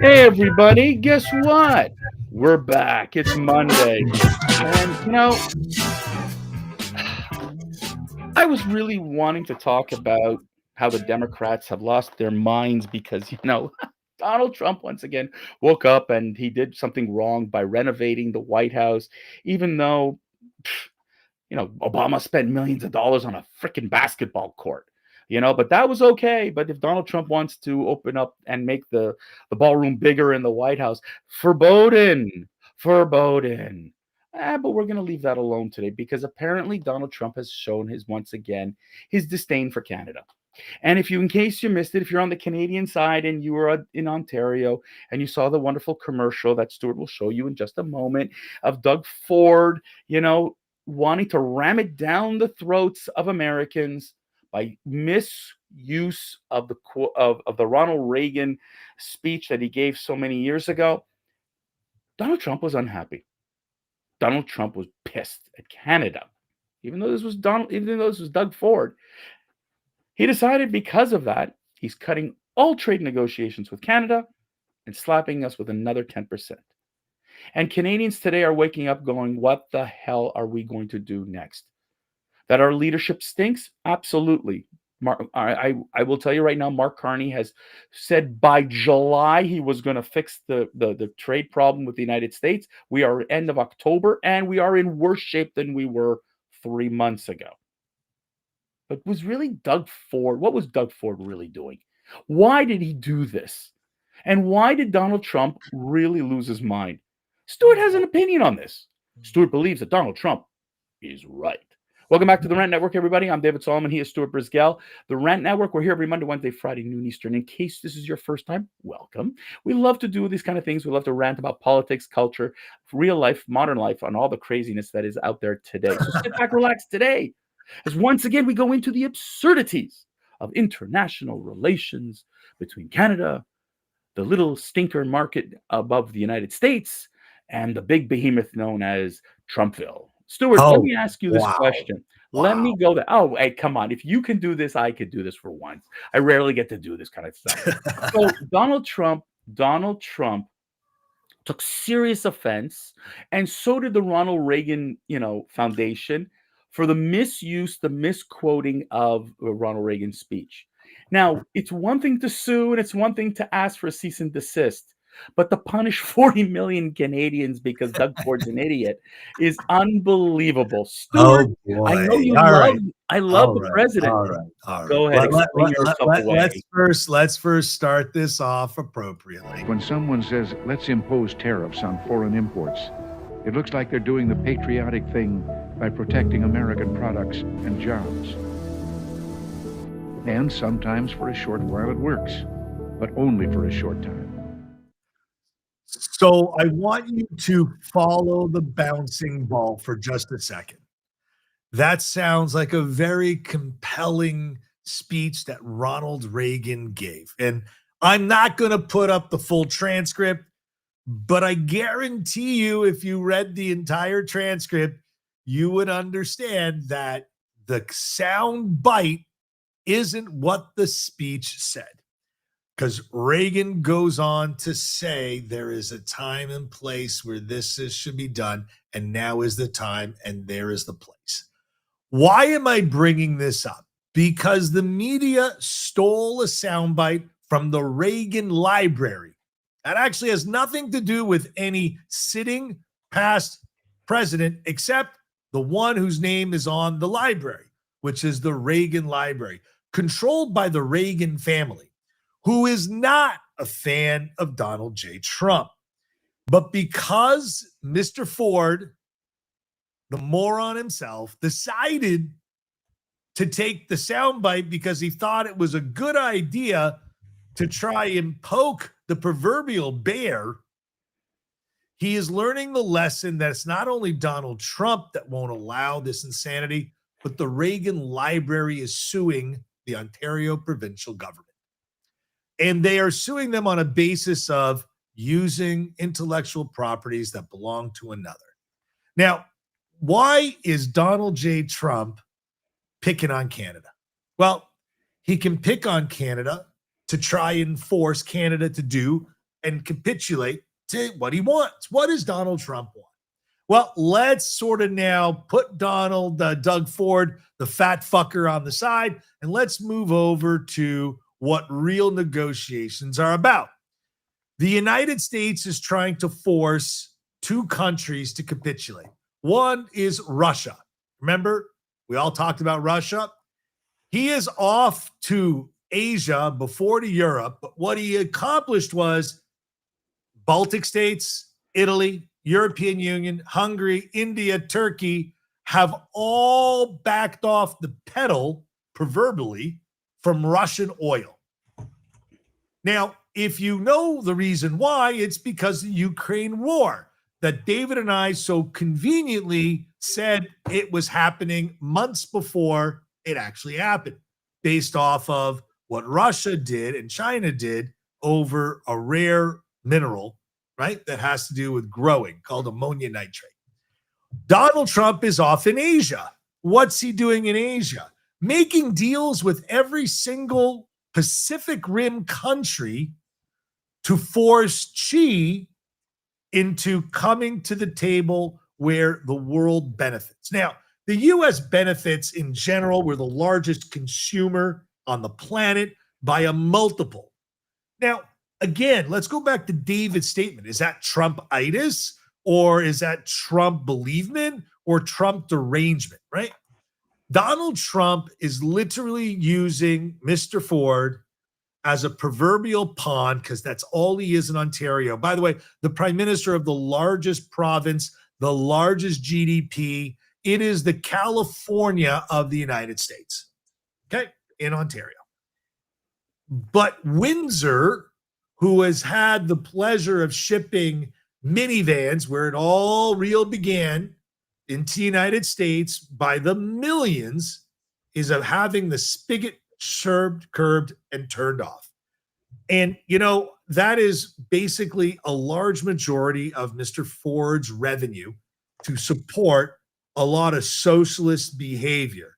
Hey, everybody, guess what? We're back. It's Monday. And, I was really wanting to talk about how the Democrats have lost their minds because, Donald Trump once again woke up and he did something wrong by renovating the White House, even though, Obama spent millions of dollars on a freaking basketball court. But that was okay. But if Donald Trump wants to open up and make the ballroom bigger in the White House, foreboding. But we're going to leave that alone today because apparently Donald Trump has shown his once again his disdain for Canada. And if you, in case you missed it, if you're on the Canadian side and you were in Ontario and you saw the wonderful commercial that Stuart will show you in just a moment of Doug Ford, wanting to ram it down the throats of Americans by misuse of the Ronald Reagan speech that he gave so many years ago, Donald Trump was unhappy. Donald Trump was pissed at Canada, even though this was Doug Ford. He decided because of that, he's cutting all trade negotiations with Canada and slapping us with another 10%. And Canadians today are waking up going, what the hell are we going to do next? That our leadership stinks? Absolutely. I will tell you right now, Mark Carney has said by July he was going to fix the trade problem with the United States. We are end of October, and we are in worse shape than we were 3 months ago. But was really Doug Ford, what was Doug Ford really doing? Why did he do this? And why did Donald Trump really lose his mind? Stuart has an opinion on this. Stuart believes that Donald Trump is right. Welcome back to the Rant Network, everybody. I'm David Solomon. He is Stuart Brisgell. The Rant Network, we're here every Monday, Wednesday, Friday, noon Eastern. In case this is your first time, welcome. We love to do these kind of things. We love to rant about politics, culture, real life, modern life, and all the craziness that is out there today. So sit back, relax today, as once again we go into the absurdities of international relations between Canada, the little stinker market above the United States, and the big behemoth known as Trumpville. Stuart, let me ask you this question. Let me go there. Oh, hey, come on. If you can do this, I could do this for once. I rarely get to do this kind of stuff. So Donald Trump took serious offense, and so did the Ronald Reagan, Foundation for the misquoting of Ronald Reagan's speech. Now, it's one thing to sue and it's one thing to ask for a cease and desist. But to punish 40 million Canadians because Doug Ford's an idiot is unbelievable. Stuart, I know you I love the president. All right. Go ahead, explain yourself away. Let's first start this off appropriately. When someone says, let's impose tariffs on foreign imports, it looks like they're doing the patriotic thing by protecting American products and jobs. And sometimes for a short while it works, but only for a short time. So I want you to follow the bouncing ball for just a second. That sounds like a very compelling speech that Ronald Reagan gave. And I'm not going to put up the full transcript, but I guarantee you, if you read the entire transcript, you would understand that the sound bite isn't what the speech said. Because Reagan goes on to say there is a time and place where should be done, and now is the time, and there is the place. Why am I bringing this up? Because the media stole a soundbite from the Reagan Library. That actually has nothing to do with any sitting past president, except the one whose name is on the library, which is the Reagan Library, controlled by the Reagan family, who is not a fan of Donald J. Trump. But because Mr. Ford, the moron himself, decided to take the soundbite because he thought it was a good idea to try and poke the proverbial bear, he is learning the lesson that it's not only Donald Trump that won't allow this insanity, but the Reagan Library is suing the Ontario provincial government. And they are suing them on a basis of using intellectual properties that belong to another. Now, why is Donald J. Trump picking on Canada? Well, he can pick on Canada to try and force Canada to do and capitulate to what he wants. What does Donald Trump want? Well, let's sort of now put Doug Ford, the fat fucker, on the side, and let's move over to what real negotiations are about. The United States is trying to force two countries to capitulate. One is Russia. Remember, we all talked about Russia. He is off to Asia before to Europe, but what he accomplished was Baltic states, Italy, European Union, Hungary, India, Turkey have all backed off the pedal, proverbially, from Russian oil. Now, if you know the reason why, it's because of the Ukraine war that David and I so conveniently said it was happening months before it actually happened, based off of what Russia did and China did over a rare mineral, right, that has to do with growing, called ammonium nitrate. Donald Trump is off in Asia. What's he doing in Asia? Making deals with every single Pacific Rim country to force Xi into coming to the table where the world benefits. Now, the U.S. benefits in general. We're the largest consumer on the planet by a multiple. Now, again, let's go back to David's statement. Is that Trump-itis, or is that Trump believement, or Trump derangement, right? Donald Trump is literally using Mr. Ford as a proverbial pawn, because that's all he is in Ontario. By the way, the prime minister of the largest province, the largest GDP, it is the California of the United States, okay, in Ontario. But Windsor, who has had the pleasure of shipping minivans where it all real began into the United States by the millions, is of having the spigot curbed, and turned off. And, that is basically a large majority of Mr. Ford's revenue to support a lot of socialist behavior,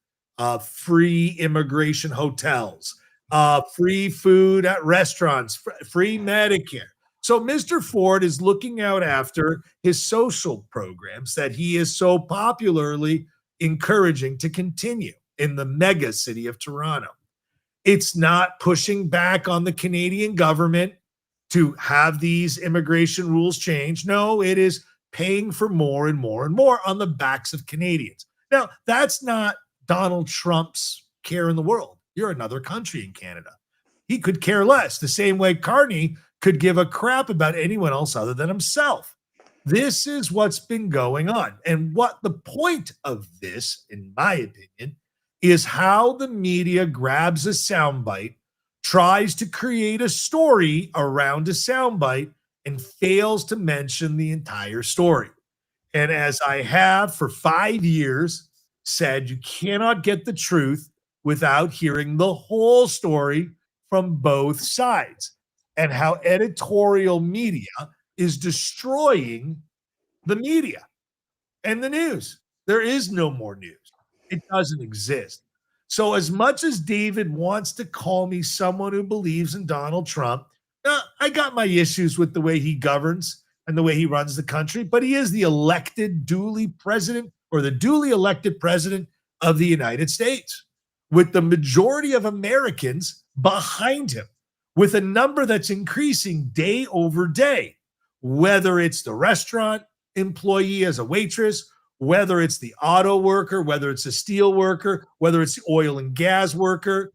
free immigration hotels, free food at restaurants, free Medicare. So Mr. Ford is looking out after his social programs that he is so popularly encouraging to continue in the mega city of Toronto. It's not pushing back on the Canadian government to have these immigration rules change. No, it is paying for more and more and more on the backs of Canadians. Now, that's not Donald Trump's care in the world. You're another country in Canada. He could care less, the same way Carney could give a crap about anyone else other than himself. This is what's been going on. And what the point of this, in my opinion, is how the media grabs a soundbite, tries to create a story around a soundbite, and fails to mention the entire story. And as I have for 5 years said, you cannot get the truth without hearing the whole story from both sides, and how editorial media is destroying the media and the news. There is no more news. It doesn't exist. So as much as David wants to call me someone who believes in Donald Trump, I got my issues with the way he governs and the way he runs the country, but he is the duly elected president of the United States, with the majority of Americans behind him, with a number that's increasing day over day, whether it's the restaurant employee as a waitress, whether it's the auto worker, whether it's a steel worker, whether it's the oil and gas worker.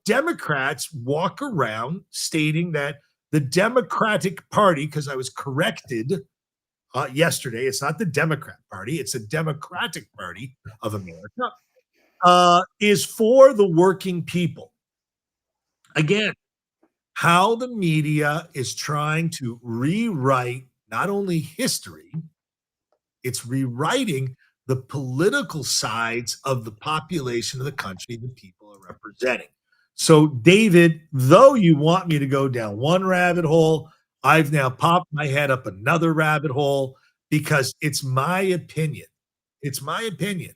Democrats walk around stating that the Democratic Party, because I was corrected yesterday, it's not the Democrat Party, it's the Democratic Party of America, is for the working people. Again, how the media is trying to rewrite not only history, it's rewriting the political sides of the population of the country the people are representing. So, David, though you want me to go down one rabbit hole, I've now popped my head up another rabbit hole, because it's my opinion. It's my opinion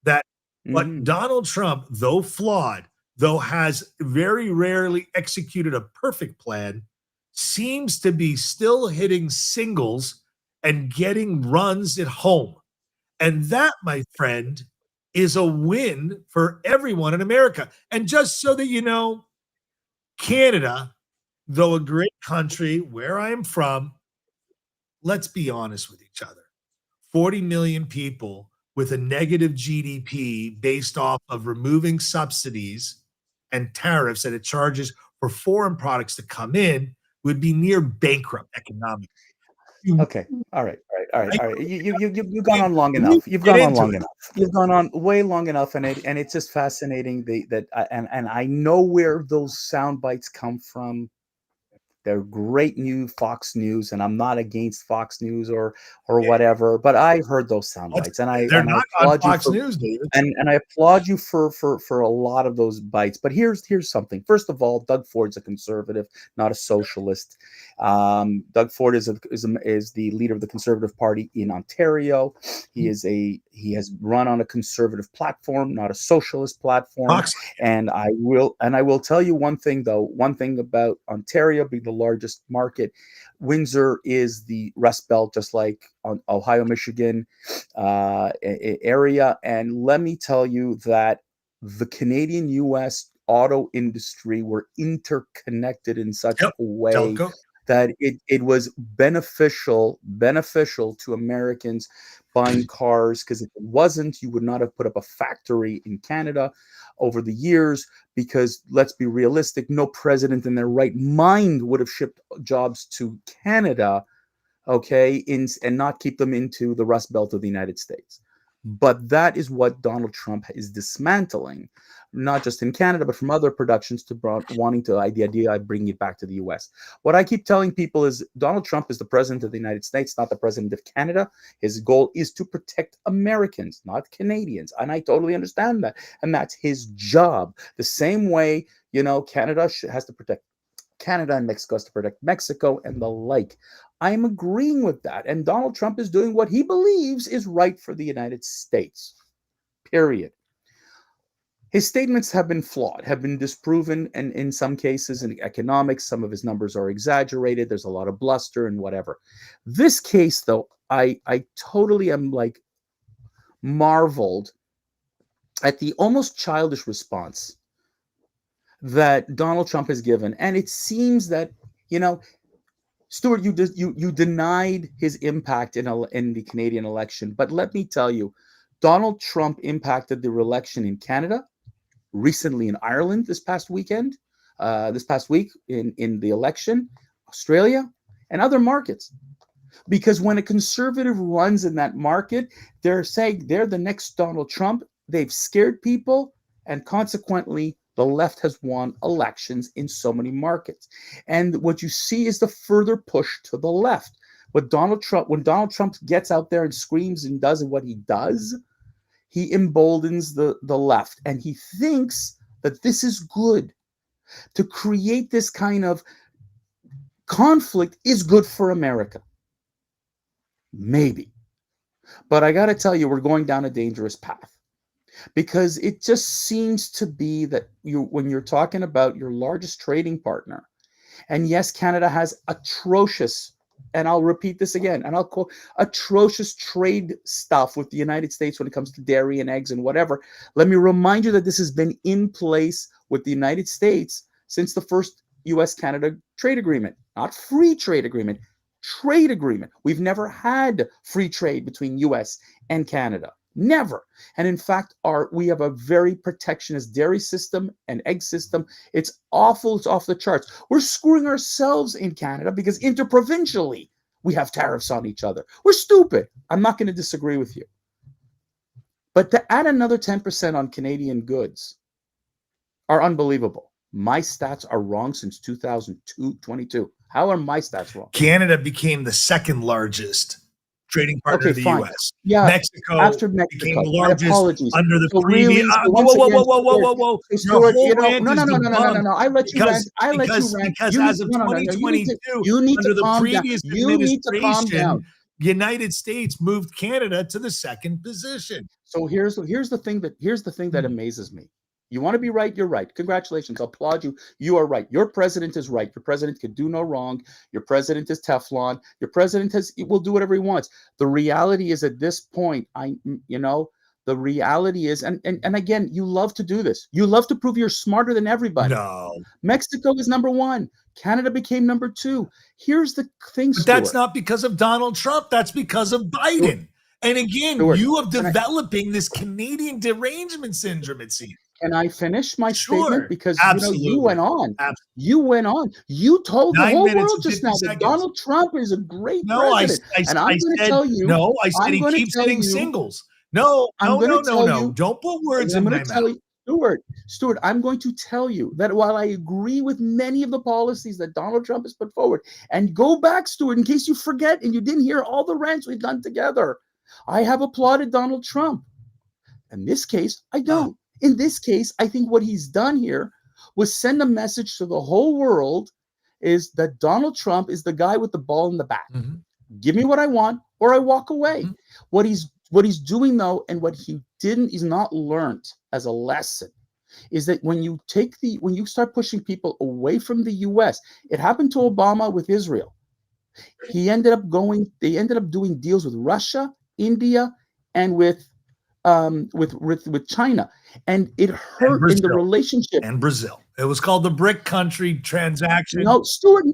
that what Donald Trump, though flawed, though has very rarely executed a perfect plan, seems to be still hitting singles and getting runs at home. And that, my friend, is a win for everyone in America. And just so that you know, Canada, though a great country where I am from, let's be honest with each other. 40 million people with a negative GDP based off of removing subsidies and tariffs that it charges for foreign products to come in would be near bankrupt economically. Okay. All right. All right. I All right. You've gone on long we enough. You've get gone on into long it. enough. You've gone on way long enough, and it's just fascinating and I know where those sound bites come from. They're great new Fox News, and I'm not against Fox News or whatever, but I've heard those sound bites, and I They're and I not on applaud you Fox for News, David. and I applaud you for a lot of those bites. But here's something. First of all, Doug Ford's a conservative, not a socialist. Doug Ford is the leader of the Conservative Party in Ontario. He has run on a conservative platform, not a socialist platform. And I will tell you one thing though. One thing about Ontario being the largest market, Windsor is the Rust Belt, just like Ohio, Michigan area. And let me tell you that the Canadian-U.S. auto industry were interconnected in such a way that it was beneficial to Americans buying cars, because if it wasn't, you would not have put up a factory in Canada over the years, because let's be realistic, no president in their right mind would have shipped jobs to Canada, okay, and not keep them into the Rust Belt of the United States. But that is what Donald Trump is dismantling, not just in Canada, but from other productions to wanting to the idea of bringing it back to the U.S. What I keep telling people is Donald Trump is the president of the United States, not the president of Canada. His goal is to protect Americans, not Canadians. And I totally understand that. And that's his job. The same way, Canada has to protect Canada and Mexico has to protect Mexico and the like. I am agreeing with that. And Donald Trump is doing what he believes is right for the United States. Period. His statements have been flawed, have been disproven, and in some cases in economics, some of his numbers are exaggerated. There's a lot of bluster and whatever. This case, though, I totally am marveled at the almost childish response that Donald Trump has given. And it seems that, Stuart, you denied his impact in the Canadian election. But let me tell you, Donald Trump impacted the election in Canada, recently in Ireland this past week in the election, Australia, and other markets. Because when a conservative runs in that market, they're saying they're the next Donald Trump. They've scared people, and consequently, the left has won elections in so many markets. And what you see is the further push to the left. When Donald Trump gets out there and screams and does what he does, he emboldens the left, and he thinks that this is good. To create this kind of conflict is good for America. Maybe. But I got to tell you, we're going down a dangerous path, because it just seems to be that when you're talking about your largest trading partner, and yes, Canada has atrocious, and I'll repeat this again, and I'll quote, atrocious trade stuff with the United States when it comes to dairy and eggs and whatever. Let me remind you that this has been in place with the United States since the first U.S.-Canada trade agreement, not free trade agreement, trade agreement. We've never had free trade between U.S. and Canada. Never. And in fact, we have a very protectionist dairy system and egg system. It's awful. It's off the charts. We're screwing ourselves in Canada because interprovincially we have tariffs on each other. We're stupid. I'm not going to disagree with you. But to add another 10% on Canadian goods are unbelievable. My stats are wrong since 2022. How are my stats wrong? Canada became the second largest trading partner of the U.S. Yeah, Mexico after Mexico became the largest under the so previous. Whoa! Your whole rant no. is debunked. I let you rant. Because as of 2022, under the previous administration, United States moved Canada to the second position. So here's the thing that amazes me. You want to be right, you're right. Congratulations. I applaud you. You are right. Your president is right. Your president could do no wrong. Your president is Teflon. Your president will do whatever he wants. The reality is at this point, the reality is, and again, you love to do this. You love to prove you're smarter than everybody. No. Mexico is number one. Canada became number two. Here's the thing, But Stuart. that's not because of Donald Trump. That's because of Biden. And again, Stuart, you are developing this Canadian derangement syndrome, it seems. Can I finish my statement? Because you went on. Absolutely. You went on. You told the 9 whole minutes world and just 50 now that seconds. Donald Trump is a great No, president. And I'm going to tell you. No, I said I'm he gonna keeps tell hitting you- singles. No. Don't put words in my mouth. Stuart, I'm going to tell you that while I agree with many of the policies that Donald Trump has put forward, and go back, Stuart, in case you forget and you didn't hear all the rants we've done together, I have applauded Donald Trump. In this case, I don't. In this case, I think what he's done here was send a message to the whole world is that Donald Trump is the guy with the ball in the back. Mm-hmm. Give me what I want or I walk away. Mm-hmm. What he's doing though, and what he's not learned as a lesson, is that when you start pushing people away from the US, it happened to Obama with Israel. They ended up doing deals with Russia, India, and with China, and it hurt in the relationship. And Brazil. It was called the BRIC country transaction. No, Stuart,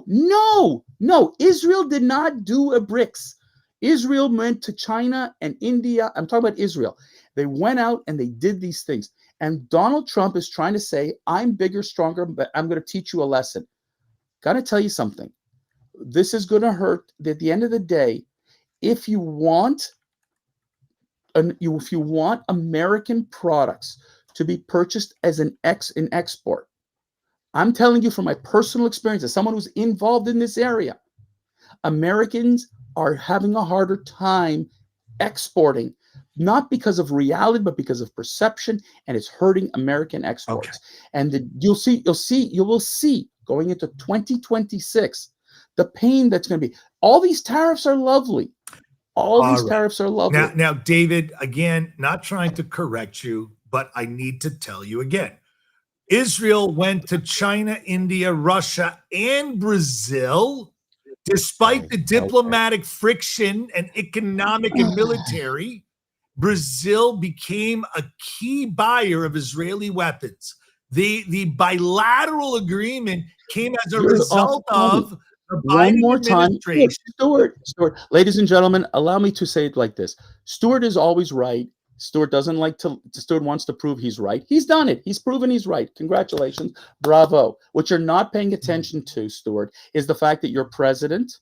no. Israel did not do a BRICS. Israel went to China and India. I'm talking about Israel. They went out and they did these things. And Donald Trump is trying to say, I'm bigger, stronger, but I'm going to teach you a lesson. Got to tell you something. This is going to hurt. At the end of the day, if you want American products to be purchased as in export, I'm telling you from my personal experience as someone who's involved in this area, Americans are having a harder time exporting, not because of reality, but because of perception, and it's hurting American exports. Okay. And you will see going into 2026 the pain that's going to be. All these tariffs are lovely. Tariffs are lovely. Now, David, again, not trying to correct you, but I need to tell you again. Israel went to China, India, Russia, and Brazil, despite the diplomatic friction and economic and military. Brazil became a key buyer of Israeli weapons. The bilateral agreement came as a result of the Biden administration. Stuart, ladies and gentlemen, allow me to say it like this. Stuart is always right. Stuart wants to prove he's right. He's done it. He's proven he's right. Congratulations. Bravo. What you're not paying attention to, Stuart, is the fact that your president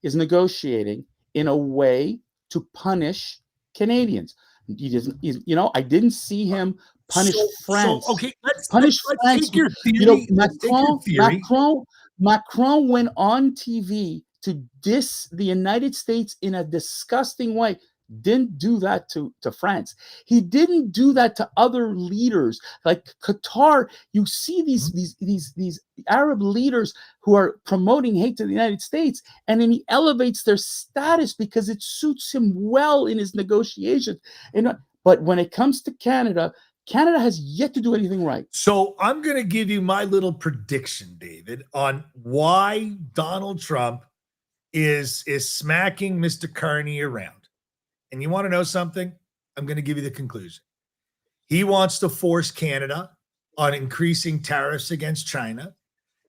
is negotiating in a way to punish Canadians. I didn't see him punish France. Let's France. take your theory. Macron went on TV to diss the United States in a disgusting way. Didn't do that to France. He didn't do that to other leaders like Qatar. You see these Arab leaders who are promoting hate to the United States, and then he elevates their status because it suits him well in his negotiations. But when it comes to Canada has yet to do anything right. So I'm going to give you my little prediction, David, on why Donald Trump is smacking Mr. Carney around. And you want to know something? I'm going to give you the conclusion. He wants to force Canada on increasing tariffs against China.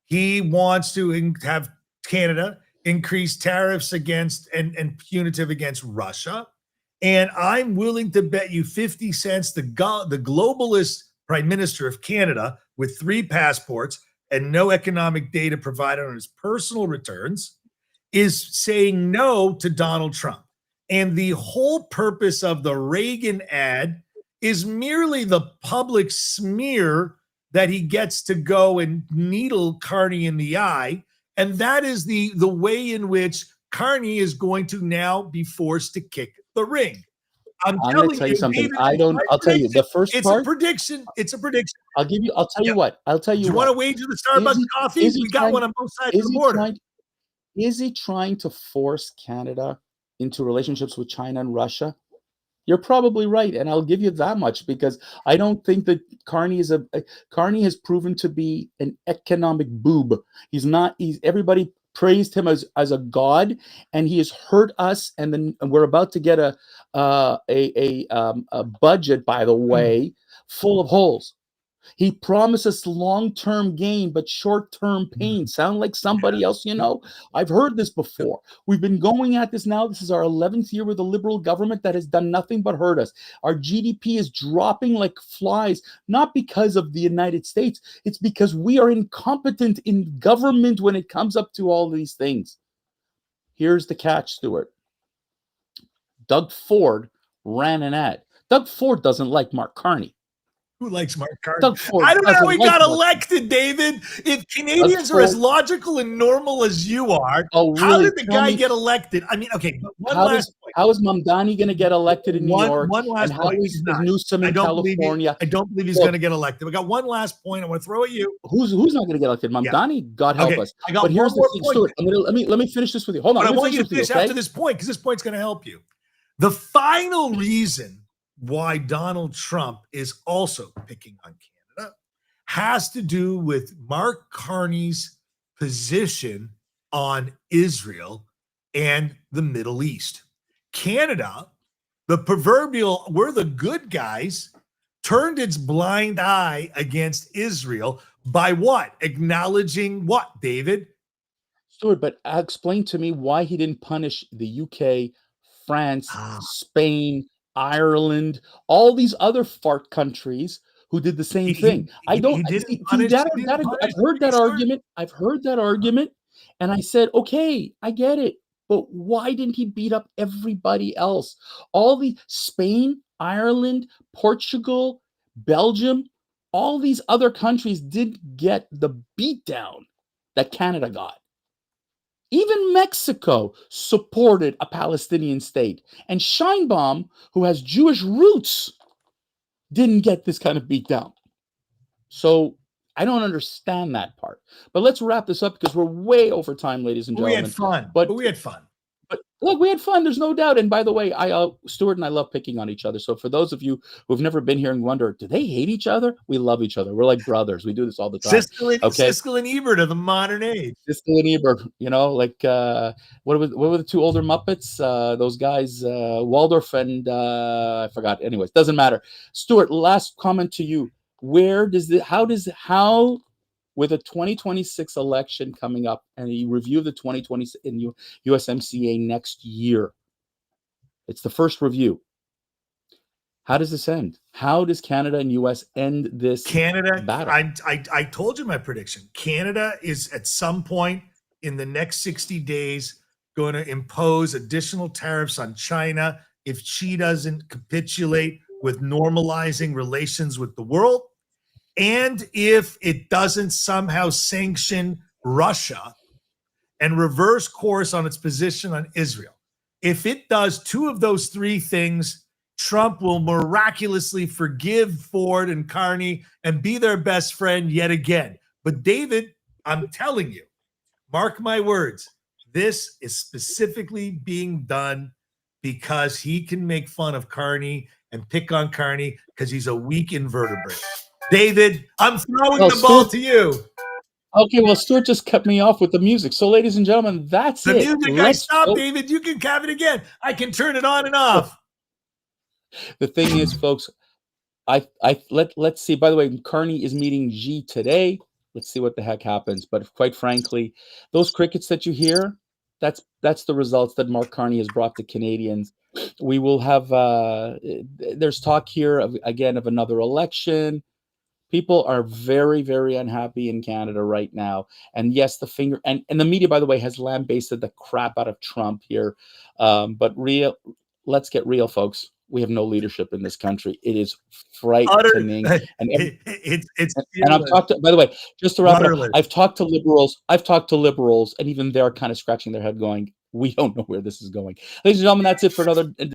He wants to have Canada increase tariffs against and punitive against Russia. And I'm willing to bet you 50 cents the globalist Prime Minister of Canada with 3 passports and no economic data provided on his personal returns is saying no to Donald Trump. And the whole purpose of the Reagan ad is merely the public smear that he gets to go and needle Carney in the eye. And that is the way in which Carney is going to now be forced to kick the ring. I'm going to tell you something. David, I'll tell you the first part. It's a prediction. I'll tell you what. Do you want to wager the Starbucks coffee? We got one on both sides of the border. Is he trying to force Canada into relationships with China and Russia? You're probably right, and I'll give you that much because I don't think that Carney is Carney has proven to be an economic boob. He's not. He's everybody praised him as a god, and he has hurt us. And then we're about to get a budget, by the way, full of holes. He promises long-term gain, but short-term pain. Sound like somebody else, you know? I've heard this before. We've been going at this now. This is our 11th year with a liberal government that has done nothing but hurt us. Our GDP is dropping like flies, not because of the United States. It's because we are incompetent in government when it comes up to all these things. Here's the catch, Stuart. Doug Ford ran an ad. Doug Ford doesn't like Mark Carney. Who likes Mark Carney? Doug Ford I don't know how doesn't he like got Mark. elected, David. If Canadians are as logical and normal as you are, Oh, how really? did the Tell guy me, get elected? I mean, okay, but one how last point. how is Mamdani going to get elected in New York? One last And how point. is He's not. Newsom in California? I don't believe he's Look, going to get elected. We got one last point I want to throw at you. who's not going to get elected? Yeah. Mamdani, God help Okay, us. I got But here's one the more thing, point. Stuart. Let me finish this with you. Hold on. But I Let me want you to finish finish with you, after okay? this point because this point's going to help you. The final reason why Donald Trump is also picking on Canada has to do with Mark Carney's position on Israel and the Middle East. Canada, the proverbial, we're the good guys, turned its blind eye against Israel by what? Acknowledging what, David? Stuart, but explain to me why he didn't punish the UK, France, Spain, Ireland, all these other fart countries who did the same thing. He didn't punish. I've heard that argument. I've heard that argument, and I said, okay, I get it. But why didn't he beat up everybody else? All the Spain, Ireland, Portugal, Belgium, all these other countries didn't get the beatdown that Canada got. Even Mexico supported a Palestinian state. And Scheinbaum, who has Jewish roots, didn't get this kind of beatdown. So I don't understand that part. But let's wrap this up because we're way over time, ladies and We gentlemen. had fun. But we had fun. But look, we had fun. There's no doubt. And by the way, Stuart and I love picking on each other. So for those of you who've never been here and wonder, do they hate each other? We love each other. We're like brothers. We do this all the time. Siskel and Ebert of the modern age. Siskel and Ebert, you know, like what were the two older Muppets? Those guys, Waldorf and I forgot. Anyways, doesn't matter. Stuart, last comment to you. How with a 2026 election coming up and a review of the 2020 in USMCA next year, it's the first review. How does this end? How does Canada and US end this battle? I told you my prediction. Canada is at some point in the next 60 days going to impose additional tariffs on China if she doesn't capitulate with normalizing relations with the world. And if it doesn't somehow sanction Russia and reverse course on its position on Israel. If it does two of those three things, Trump will miraculously forgive Ford and Carney and be their best friend yet again. But David, I'm telling you, mark my words, this is specifically being done because he can make fun of Carney and pick on Carney because he's a weak invertebrate. David, I'm throwing the ball to you. Okay, well, Stuart just cut me off with the music. So, ladies and gentlemen, that's the it. Music I stopped, David. You can have it again. I can turn it on and off. The thing is, folks, let's see. By the way, Carney is meeting Xi today. Let's see what the heck happens. But quite frankly, those crickets that you hear, that's the results that Mark Carney has brought to Canadians. We will have there's talk here of another election. People are very, very unhappy in Canada right now. And yes, the the media, by the way, has lambasted the crap out of Trump here. But let's get real, folks. We have no leadership in this country. It is frightening. And I've talked to, by the way, just to wrap it up, I've talked to liberals, and even they're kind of scratching their head going, we don't know where this is going. Ladies and gentlemen, that's it for another